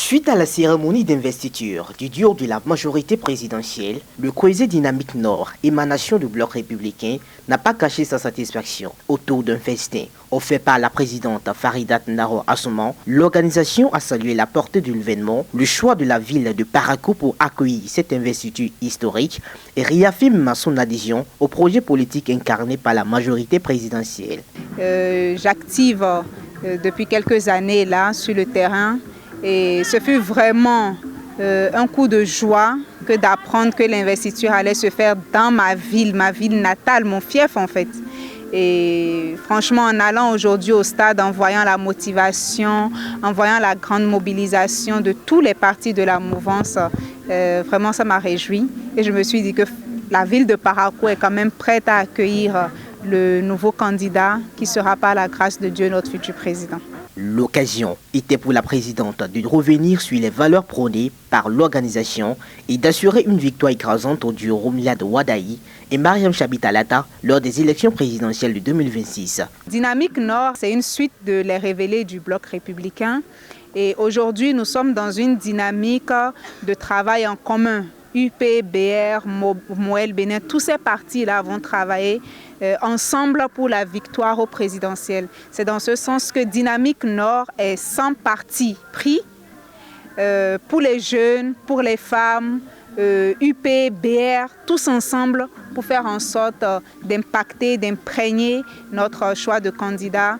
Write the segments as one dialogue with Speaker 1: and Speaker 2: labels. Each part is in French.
Speaker 1: Suite à la cérémonie d'investiture du duo de la majorité présidentielle, le Creuset Dynamique Nord, émanation du bloc républicain, n'a pas caché sa satisfaction. Autour d'un festin offert par la présidente Faridat Naro Assouman, l'organisation a salué la portée de l'événement, le choix de la ville de Parakou pour accueillir cette investiture historique et réaffirme son adhésion au projet politique incarné par la majorité présidentielle.
Speaker 2: J'active depuis quelques années là sur le terrain. Et ce fut vraiment un coup de joie que d'apprendre que l'investiture allait se faire dans ma ville natale, mon fief en fait. Et franchement, en allant aujourd'hui au stade, en voyant la motivation, en voyant la grande mobilisation de tous les partis de la mouvance, vraiment ça m'a réjoui. Et je me suis dit que la ville de Parakou est quand même prête à accueillir le nouveau candidat qui sera par la grâce de Dieu notre futur président.
Speaker 1: L'occasion était pour la présidente de revenir sur les valeurs prônées par l'organisation et d'assurer une victoire écrasante au duo Roumliad Wadaï et Mariam Chabitalata lors des élections présidentielles de 2026.
Speaker 2: Dynamique Nord, c'est une suite de les révélés du bloc républicain. Et aujourd'hui, nous sommes dans une dynamique de travail en commun. UP, BR, Moël, Bénin, tous ces partis-là vont travailler ensemble pour la victoire au présidentiel. C'est dans ce sens que Dynamique Nord est 100 partis pris pour les jeunes, pour les femmes, UP, BR, tous ensemble pour faire en sorte d'impacter, d'imprégner notre choix de candidat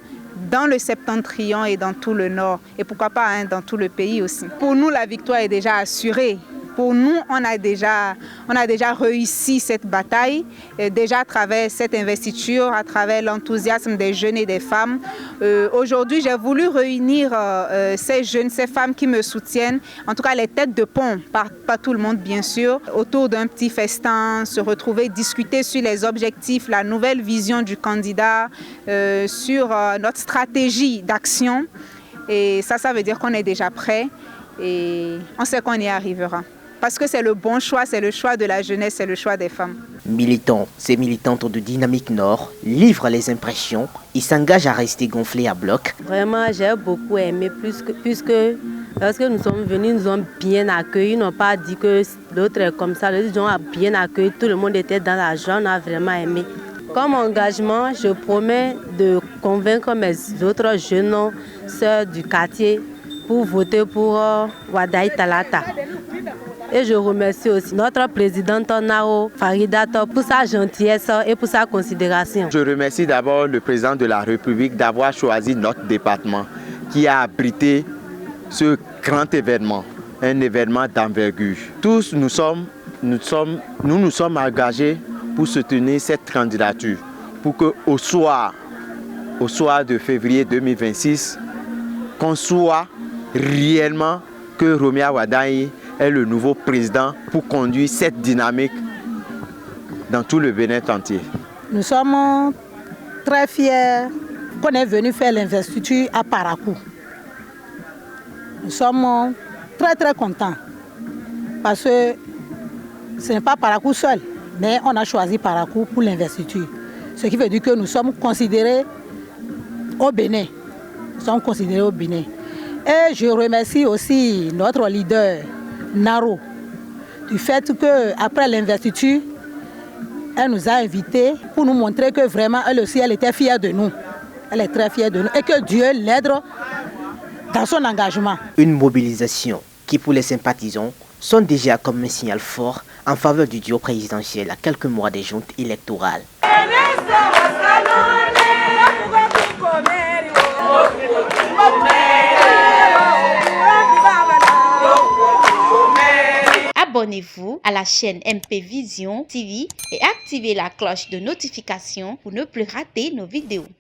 Speaker 2: dans le septentrion et dans tout le nord. Et pourquoi pas dans tout le pays aussi. Pour nous, la victoire est déjà assurée. Pour nous, on a déjà réussi cette bataille, déjà à travers cette investiture, à travers l'enthousiasme des jeunes et des femmes. Aujourd'hui, j'ai voulu réunir ces jeunes, ces femmes qui me soutiennent, en tout cas les têtes de pont, pas tout le monde bien sûr, autour d'un petit festin, se retrouver, discuter sur les objectifs, la nouvelle vision du candidat, sur notre stratégie d'action. Et ça veut dire qu'on est déjà prêt et on sait qu'on y arrivera. Parce que c'est le bon choix, c'est le choix de la jeunesse, c'est le choix des femmes.
Speaker 1: Militants et militantes de Dynamique Nord livrent les impressions et s'engagent à rester gonflés à bloc.
Speaker 3: Vraiment, j'ai beaucoup aimé, puisque lorsque nous sommes venus, nous ont bien accueillis. Ils n'ont pas dit que l'autre est comme ça. Ils ont bien accueilli, tout le monde était dans la joie, on a vraiment aimé. Comme engagement, je promets de convaincre mes autres jeunes sœurs du quartier pour voter pour Wadaï Talata. Et je remercie aussi notre présidente Nao Faridat pour sa gentillesse et pour sa considération.
Speaker 4: Je remercie d'abord le président de la République d'avoir choisi notre département qui a abrité ce grand événement, un événement d'envergure. Tous nous sommes engagés pour soutenir cette candidature, pour qu'au soir de février 2026, qu'on soit réellement que Roumliad Wadaï est le nouveau président pour conduire cette dynamique dans tout le Bénin entier.
Speaker 5: Nous sommes très fiers qu'on est venu faire l'investiture à Parakou. Nous sommes très contents parce que ce n'est pas Parakou seul, mais on a choisi Parakou pour l'investiture. Ce qui veut dire que nous sommes considérés au Bénin. Nous sommes considérés au Bénin. Et je remercie aussi notre leader, Naro, du fait qu'après l'investiture, elle nous a invités pour nous montrer que vraiment, elle aussi, elle était fière de nous. Elle est très fière de nous et que Dieu l'aide dans son engagement.
Speaker 1: Une mobilisation qui, pour les sympathisants, sonne déjà comme un signal fort en faveur du duo présidentiel à quelques mois des joutes électorales.
Speaker 6: Abonnez-vous à la chaîne MP Vision TV et activez la cloche de notification pour ne plus rater nos vidéos.